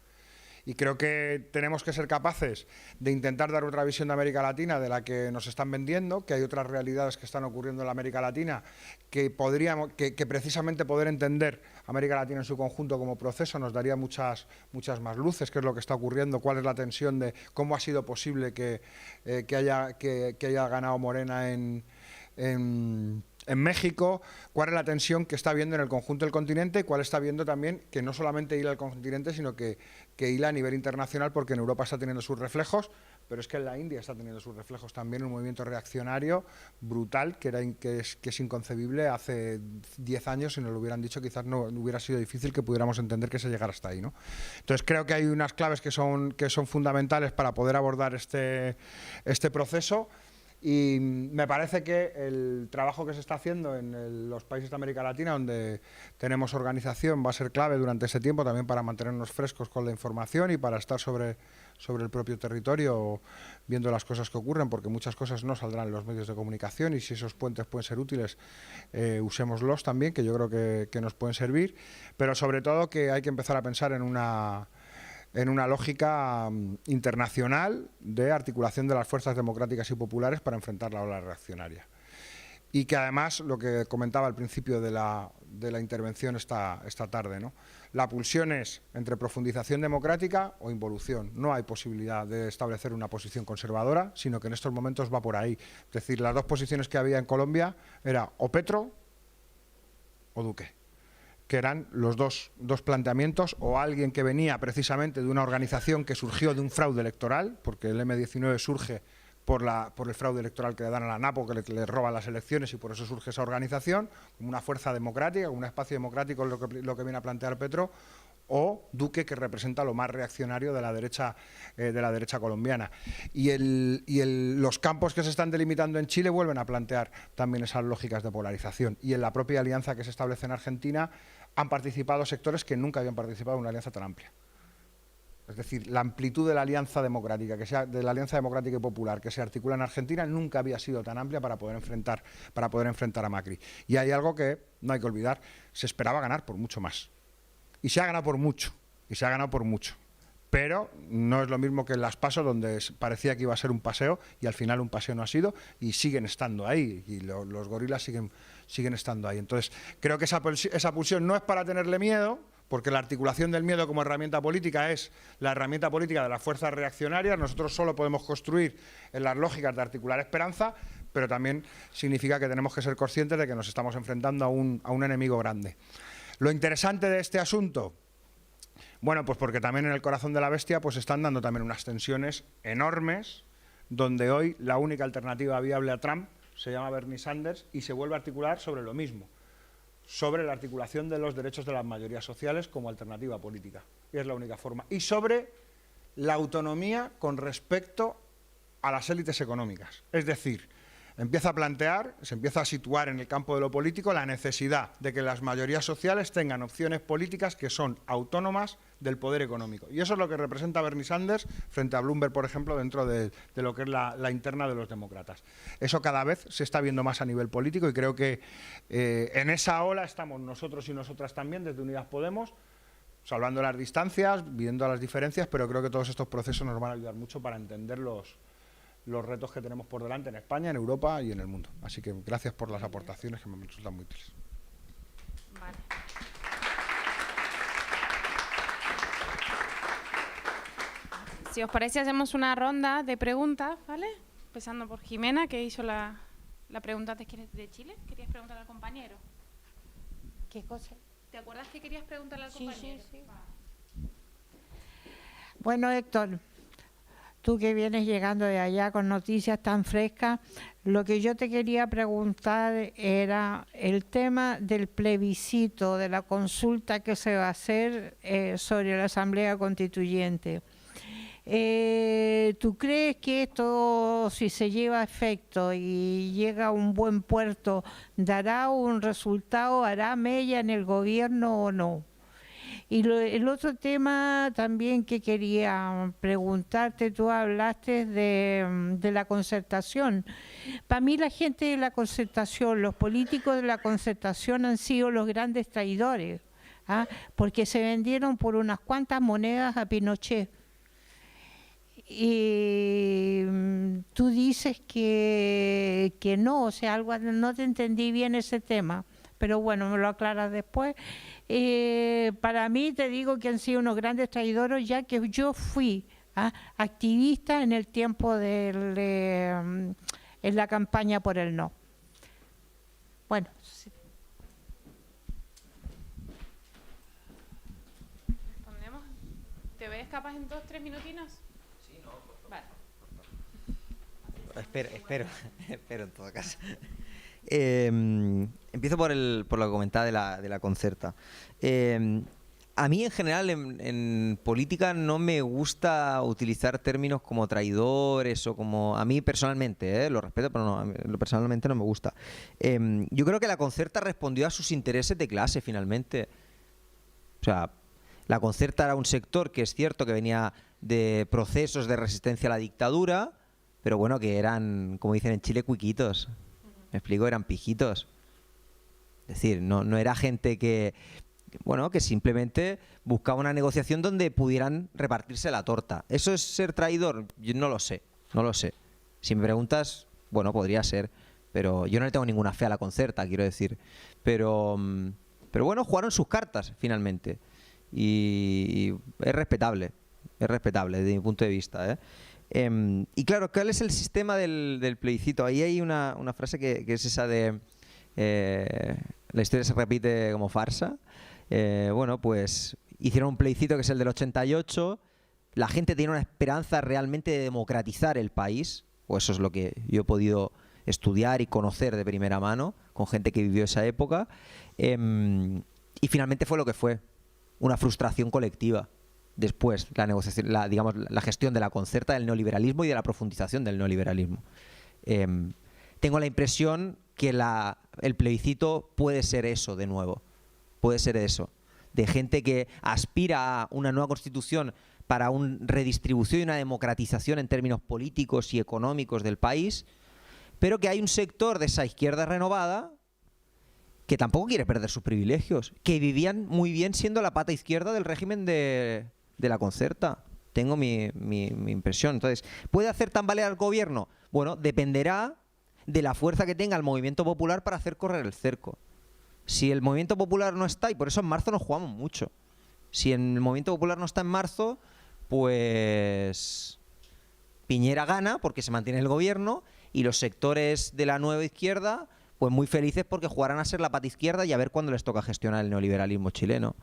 Y creo que tenemos que ser capaces de intentar dar otra visión de América Latina de la que nos están vendiendo, que hay otras realidades que están ocurriendo en la América Latina, que precisamente poder entender América Latina en su conjunto como proceso nos daría muchas más luces, qué es lo que está ocurriendo, cuál es la tensión de cómo ha sido posible que haya ganado Morena en México, cuál es la tensión que está viendo en el conjunto del continente y cuál está viendo también que no solamente hila el continente, sino que hila a nivel internacional, porque en Europa está teniendo sus reflejos, pero es que en la India está teniendo sus reflejos también, un movimiento reaccionario brutal que es inconcebible hace 10 años, si nos lo hubieran dicho quizás no hubiera sido difícil que pudiéramos entender que se llegara hasta ahí, ¿no? Entonces creo que hay unas claves que son fundamentales para poder abordar este proceso. Y me parece que el trabajo que se está haciendo en los países de América Latina, donde tenemos organización, va a ser clave durante ese tiempo también para mantenernos frescos con la información y para estar sobre el propio territorio viendo las cosas que ocurren, porque muchas cosas no saldrán en los medios de comunicación, y si esos puentes pueden ser útiles, usémoslos también, que yo creo que nos pueden servir, pero sobre todo que hay que empezar a pensar en una lógica internacional de articulación de las fuerzas democráticas y populares para enfrentar la ola reaccionaria. Y que además, lo que comentaba al principio de la intervención esta tarde, ¿no? La pulsión es entre profundización democrática o involución. No hay posibilidad de establecer una posición conservadora, sino que en estos momentos va por ahí. Es decir, las dos posiciones que había en Colombia era o Petro o Duque, que eran los dos planteamientos, o alguien que venía precisamente de una organización que surgió de un fraude electoral, porque el M-19 surge por el fraude electoral que le dan a la NAPO, que le roban las elecciones, y por eso surge esa organización, como una fuerza democrática, como un espacio democrático, lo que viene a plantear Petro, o Duque, que representa lo más reaccionario de la derecha colombiana. Y los campos que se están delimitando en Chile vuelven a plantear también esas lógicas de polarización. Y en la propia alianza que se establece en Argentina han participado sectores que nunca habían participado en una alianza tan amplia. Es decir, la amplitud de la alianza democrática, de la alianza democrática y popular que se articula en Argentina nunca había sido tan amplia para poder enfrentar a Macri. Y hay algo que no hay que olvidar: se esperaba ganar por mucho más. Y se ha ganado por mucho, pero no es lo mismo que en las PASO, donde parecía que iba a ser un paseo y al final un paseo no ha sido, y siguen estando ahí, y los gorilas siguen estando ahí. Entonces creo que esa pulsión no es para tenerle miedo, porque la articulación del miedo como herramienta política es la herramienta política de las fuerzas reaccionarias. Nosotros solo podemos construir en las lógicas de articular esperanza, pero también significa que tenemos que ser conscientes de que nos estamos enfrentando a un enemigo grande. Lo interesante de este asunto, bueno, pues porque también en el corazón de la bestia pues están dando también unas tensiones enormes, donde hoy la única alternativa viable a Trump se llama Bernie Sanders, y se vuelve a articular sobre lo mismo, sobre la articulación de los derechos de las mayorías sociales como alternativa política, y es la única forma, y sobre la autonomía con respecto a las élites económicas. Es decir, empieza a plantear, se empieza a situar en el campo de lo político la necesidad de que las mayorías sociales tengan opciones políticas que son autónomas del poder económico. Y eso es lo que representa Bernie Sanders frente a Bloomberg, por ejemplo, dentro de lo que es la interna de los demócratas. Eso cada vez se está viendo más a nivel político y creo que en esa ola estamos nosotros y nosotras también, desde Unidas Podemos, salvando las distancias, viendo las diferencias, pero creo que todos estos procesos nos van a ayudar mucho para entender los retos que tenemos por delante en España, en Europa y en el mundo. Así que gracias por las aportaciones que me resultan muy útiles. Vale. Si os parece, hacemos una ronda de preguntas, ¿vale? Empezando por Jimena, que hizo la pregunta antes de Chile. ¿Querías preguntar al compañero? ¿Qué cosa? ¿Te acuerdas que querías preguntarle al compañero? Sí. Bueno, Héctor, tú que vienes llegando de allá con noticias tan frescas, lo que yo te quería preguntar era el tema del plebiscito, de la consulta que se va a hacer sobre la Asamblea Constituyente. ¿Tú crees que esto, si se lleva a efecto y llega a un buen puerto, dará un resultado, hará mella en el gobierno o no? Y el otro tema también que quería preguntarte, tú hablaste de la concertación. Para mí la gente de la concertación, los políticos de la concertación han sido los grandes traidores, porque se vendieron por unas cuantas monedas a Pinochet. Y tú dices que no, o sea, algo, no te entendí bien ese tema, pero bueno, me lo aclaras después. Para mí te digo que han sido unos grandes traidores, ya que yo fui activista en el tiempo en la campaña por el no. Bueno. Sí. ¿Respondemos? ¿Te ves capaz en 2-3 minutinos? Vale. Espero en todo caso. Empiezo por lo que comentaba de la concerta. A mí en general en política no me gusta utilizar términos como traidores o como... A mí personalmente, lo respeto, pero no, personalmente no me gusta. Yo creo que la concerta respondió a sus intereses de clase finalmente. O sea, la concerta era un sector que es cierto que venía de procesos de resistencia a la dictadura, pero bueno, que eran, como dicen en Chile, cuiquitos. ¿Me explico? Eran pijitos. Es decir, no era gente que simplemente buscaba una negociación donde pudieran repartirse la torta. ¿Eso es ser traidor? Yo no lo sé. Si me preguntas, bueno, podría ser, pero yo no le tengo ninguna fe a la concerta, quiero decir. Pero bueno, jugaron sus cartas, finalmente. Y es respetable desde mi punto de vista, y claro, ¿cuál es el sistema del plebiscito? Ahí hay una frase que es esa de la historia se repite como farsa. Bueno, pues hicieron un plebiscito que es el del 88. La gente tiene una esperanza realmente de democratizar el país, o eso es lo que yo he podido estudiar y conocer de primera mano con gente que vivió esa época, y finalmente fue lo que fue, una frustración colectiva. Después, la negociación, la gestión de la concerta del neoliberalismo y de la profundización del neoliberalismo. Tengo la impresión que el plebiscito puede ser eso de nuevo. Puede ser eso. De gente que aspira a una nueva constitución para una redistribución y una democratización en términos políticos y económicos del país, pero que hay un sector de esa izquierda renovada que tampoco quiere perder sus privilegios, que vivían muy bien siendo la pata izquierda del régimen de la concerta. Tengo mi impresión. Entonces, ¿puede hacer tambalear al gobierno? Bueno, dependerá de la fuerza que tenga el movimiento popular para hacer correr el cerco. Si el movimiento popular no está, y por eso en marzo nos jugamos mucho, si el movimiento popular no está en marzo, pues Piñera gana porque se mantiene el gobierno y los sectores de la nueva izquierda pues muy felices porque jugarán a ser la pata izquierda y a ver cuándo les toca gestionar el neoliberalismo chileno.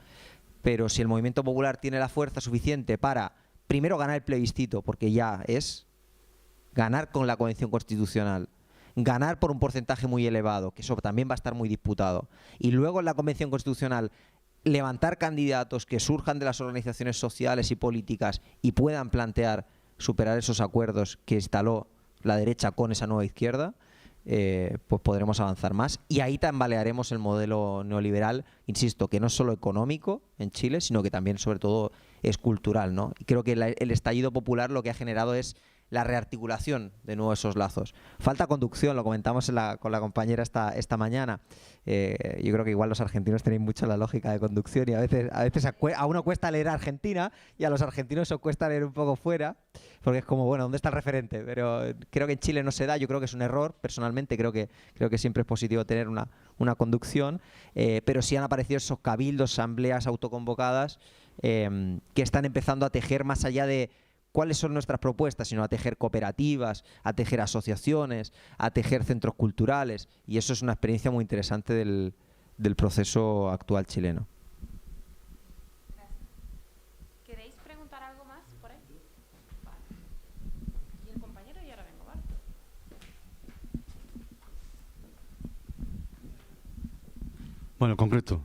Pero si el movimiento popular tiene la fuerza suficiente para, primero, ganar el plebiscito, porque ya es ganar con la Convención Constitucional, ganar por un porcentaje muy elevado, que eso también va a estar muy disputado, y luego en la Convención Constitucional levantar candidatos que surjan de las organizaciones sociales y políticas y puedan plantear superar esos acuerdos que instaló la derecha con esa nueva izquierda, pues podremos avanzar más. Y ahí tambalearemos el modelo neoliberal, insisto, que no es solo económico en Chile, sino que también, sobre todo, es cultural, ¿no? Y creo que el estallido popular lo que ha generado es la rearticulación de nuevo esos lazos. Falta conducción, lo comentamos con la compañera esta mañana. Yo creo que igual los argentinos tenéis mucho la lógica de conducción y a veces a uno cuesta leer Argentina y a los argentinos os cuesta leer un poco fuera, porque es como, bueno, ¿dónde está el referente? Pero creo que en Chile no se da, yo creo que es un error, personalmente creo que siempre es positivo tener una conducción, pero sí han aparecido esos cabildos, asambleas autoconvocadas que están empezando a tejer más allá de cuáles son nuestras propuestas, sino a tejer cooperativas, a tejer asociaciones, a tejer centros culturales. Y eso es una experiencia muy interesante del proceso actual chileno. Gracias. ¿Queréis preguntar algo más por ahí? Vale. Y el compañero y ahora vengo, ¿vale? Bueno, concreto,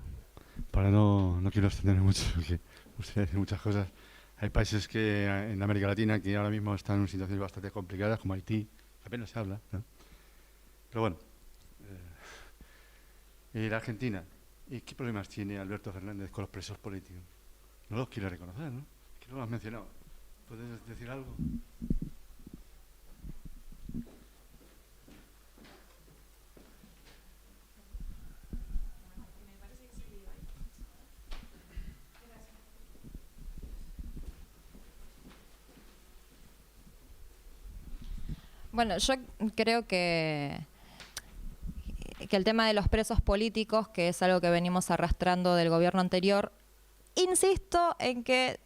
para no quiero extenderme mucho, porque usted dice muchas cosas. Hay países que en América Latina que ahora mismo están en situaciones bastante complicadas, como Haití, apenas se habla, ¿no? Pero bueno, la Argentina, ¿y qué problemas tiene Alberto Fernández con los presos políticos? No los quiere reconocer, ¿no? Que no lo has mencionado. ¿Puedes decir algo? Bueno, yo creo que el tema de los presos políticos, que es algo que venimos arrastrando del gobierno anterior, insisto en que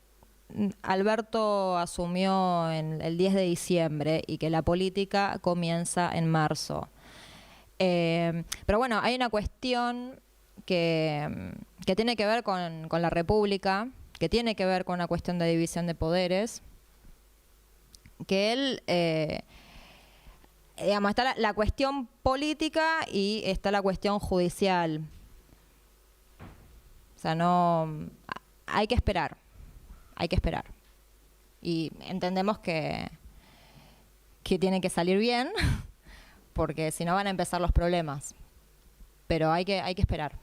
Alberto asumió el 10 de diciembre y que la política comienza en marzo. Pero bueno, hay una cuestión que tiene que ver con la República, que tiene que ver con una cuestión de división de poderes, que él... digamos, está la cuestión política y está la cuestión judicial. O sea, no... Hay que esperar. Y entendemos que tiene que salir bien, porque si no van a empezar los problemas. Pero hay que esperar.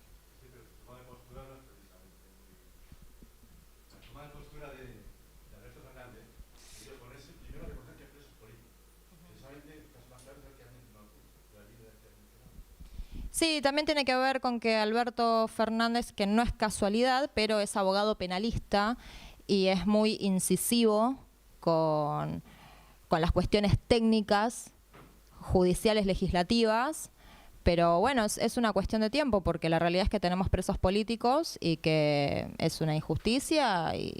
Sí, también tiene que ver con que Alberto Fernández, que no es casualidad, pero es abogado penalista y es muy incisivo con las cuestiones técnicas, judiciales, legislativas, pero bueno, es una cuestión de tiempo, porque la realidad es que tenemos presos políticos y que es una injusticia y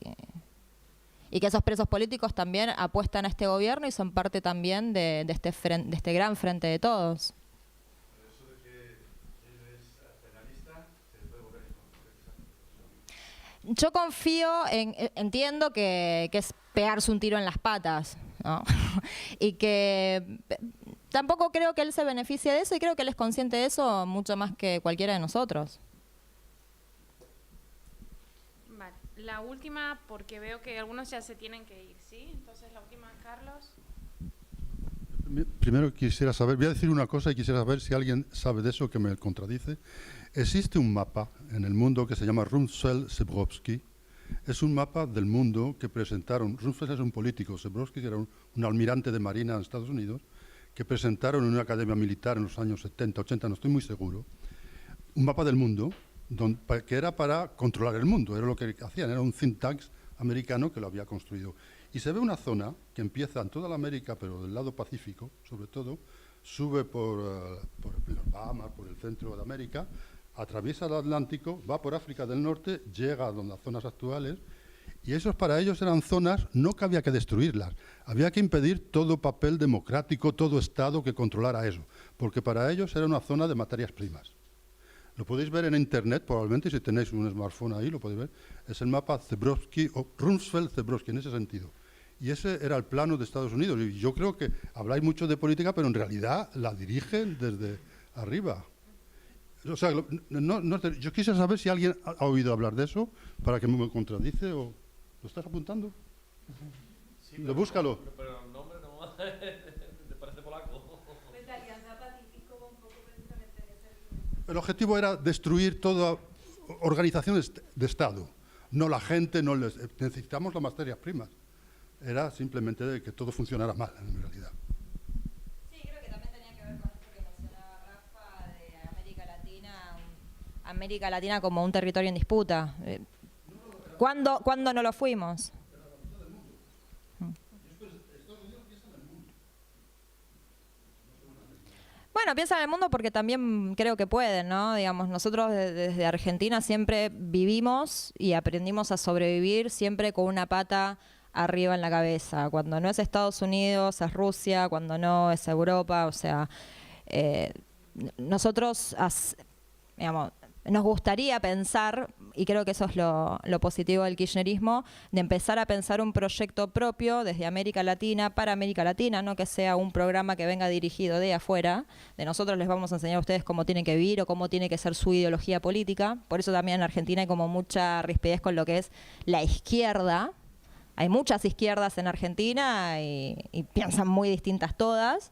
que esos presos políticos también apuestan a este gobierno y son parte también de este gran frente de todos. Yo confío entiendo que es pegarse un tiro en las patas, ¿no? Y que tampoco creo que él se beneficie de eso, y creo que él es consciente de eso mucho más que cualquiera de nosotros. Vale. La última, porque veo que algunos ya se tienen que ir, ¿sí? Entonces la última, Carlos. Primero quisiera saber, voy a decir una cosa y quisiera saber si alguien sabe de eso que me contradice. Existe un mapa en el mundo que se llama Rumsfeld-Zebrowski. Es un mapa del mundo que presentaron, Rumsfeld es un político, Zebrowski era un almirante de marina en Estados Unidos, que presentaron en una academia militar en los años 70, 80, no estoy muy seguro, un mapa del mundo que era para controlar el mundo, era lo que hacían, era un think tank americano que lo había construido. Y se ve una zona que empieza en toda la América, pero del lado Pacífico, sobre todo, sube por los Bahamas, por el centro de América, atraviesa el Atlántico, va por África del Norte, llega a las zonas actuales, y esos para ellos eran zonas no que había que destruirlas, había que impedir todo papel democrático, todo Estado que controlara eso, porque para ellos era una zona de materias primas. Lo podéis ver en internet, probablemente, si tenéis un smartphone ahí, lo podéis ver. Es el mapa Zebrowski, o Rumsfeld-Zebrowski, en ese sentido. Y ese era el plano de Estados Unidos. Y yo creo que habláis mucho de política, pero en realidad la dirigen desde arriba. O sea, yo quisiera saber si alguien ha oído hablar de eso, para que me contradice, o... ¿Lo estás apuntando? Sí, búscalo. Pero el nombre no... ¿Te parece polaco? Pues de Alianza Pacífico. El objetivo era destruir toda organización de Estado. No la gente, necesitamos las materias primas. Era simplemente de que todo funcionara mal, en realidad. Sí, creo que también tenía que ver con esto que mencionaba Rafa de América Latina como un territorio en disputa. ¿Cuándo no lo fuimos? Bueno, piensa en el mundo porque también creo que pueden, ¿no? Digamos, nosotros desde Argentina siempre vivimos y aprendimos a sobrevivir siempre con una pata arriba en la cabeza. Cuando no es Estados Unidos, es Rusia, cuando no es Europa, o sea, nosotros, digamos, nos gustaría pensar, y creo que eso es lo positivo del kirchnerismo, de empezar a pensar un proyecto propio desde América Latina para América Latina, no que sea un programa que venga dirigido de afuera. De nosotros les vamos a enseñar a ustedes cómo tienen que vivir o cómo tiene que ser su ideología política. Por eso también en Argentina hay como mucha rispidez con lo que es la izquierda. Hay muchas izquierdas en Argentina y piensan muy distintas todas.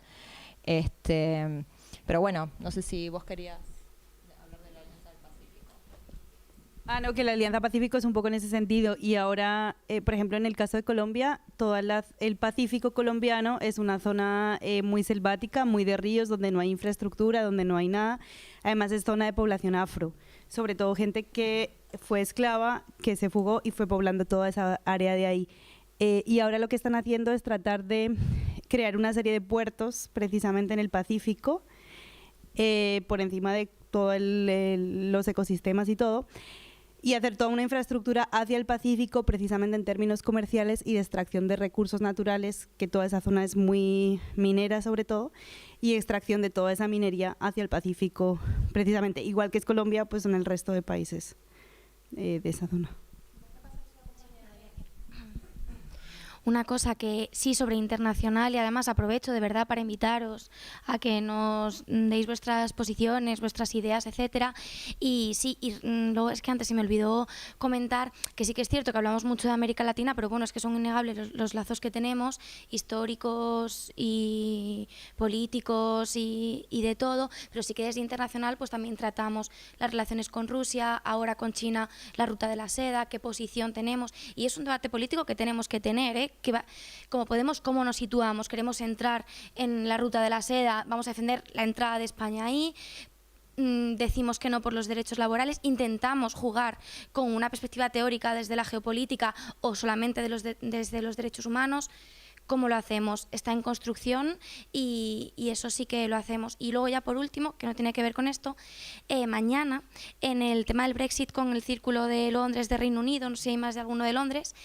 Pero bueno, no sé si vos querías hablar de la Alianza del Pacífico. No, que la Alianza Pacífico es un poco en ese sentido. Y ahora, por ejemplo, en el caso de Colombia, el Pacífico colombiano es una zona muy selvática, muy de ríos, donde no hay infraestructura, donde no hay nada. Además es zona de población afro, sobre todo gente que fue esclava, que se fugó y fue poblando toda esa área de ahí. Y ahora lo que están haciendo es tratar de crear una serie de puertos precisamente en el Pacífico, por encima de todos los ecosistemas y todo, y hacer toda una infraestructura hacia el Pacífico precisamente en términos comerciales y de extracción de recursos naturales, que toda esa zona es muy minera sobre todo, y extracción de toda esa minería hacia el Pacífico precisamente, igual que es Colombia, pues en el resto de países de esa zona. Una cosa que sí sobre internacional, y además aprovecho de verdad para invitaros a que nos deis vuestras posiciones, vuestras ideas, etcétera. Y sí, luego es que antes se me olvidó comentar que sí que es cierto que hablamos mucho de América Latina, pero bueno, es que son innegables los lazos que tenemos, históricos y políticos y de todo, pero sí que desde internacional pues también tratamos las relaciones con Rusia, ahora con China, la ruta de la seda, qué posición tenemos, y es un debate político que tenemos que tener, cómo podemos, cómo nos situamos, queremos entrar en la ruta de la seda, vamos a defender la entrada de España ahí, decimos que no por los derechos laborales, intentamos jugar con una perspectiva teórica desde la geopolítica o solamente desde los derechos humanos. ¿Cómo lo hacemos? Está en construcción y eso sí que lo hacemos. Y luego ya por último, que no tiene que ver con esto, mañana en el tema del Brexit con el Círculo de Londres de Reino Unido, no sé si hay más de alguno de Londres,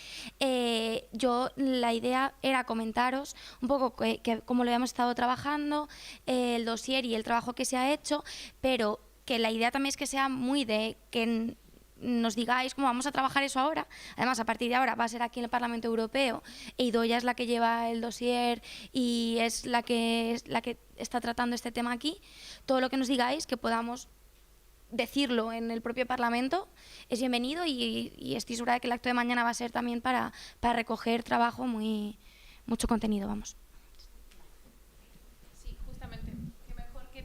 la idea era comentaros un poco que cómo lo habíamos estado trabajando, el dossier y el trabajo que se ha hecho, pero que la idea también es que sea muy de que nos digáis cómo vamos a trabajar eso ahora. Además, a partir de ahora va a ser aquí en el Parlamento Europeo e Idoia es la que lleva el dossier y es la que está tratando este tema aquí. Todo lo que nos digáis, que podamos decirlo en el propio Parlamento, es bienvenido y estoy segura de que el acto de mañana va a ser también para recoger trabajo, mucho contenido, vamos.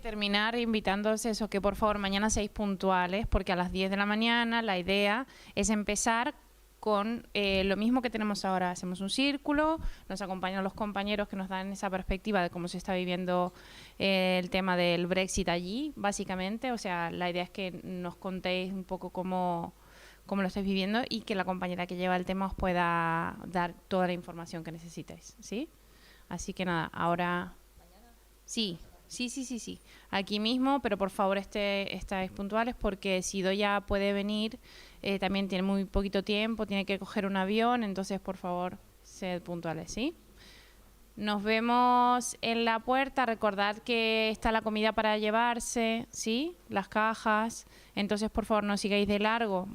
Terminar invitándoos eso, que por favor mañana seáis puntuales, porque a las 10 de la mañana la idea es empezar con lo mismo que tenemos ahora. Hacemos un círculo, nos acompañan los compañeros que nos dan esa perspectiva de cómo se está viviendo el tema del Brexit allí, básicamente. O sea, la idea es que nos contéis un poco cómo lo estáis viviendo y que la compañera que lleva el tema os pueda dar toda la información que necesitéis, ¿sí? Así que nada, ahora... Sí. Sí. Aquí mismo, pero por favor estáis puntuales porque si Idoia puede venir, también tiene muy poquito tiempo, tiene que coger un avión, entonces por favor, sed puntuales, ¿sí? Nos vemos en la puerta, recordad que está la comida para llevarse, ¿sí? Las cajas, entonces por favor no sigáis de largo.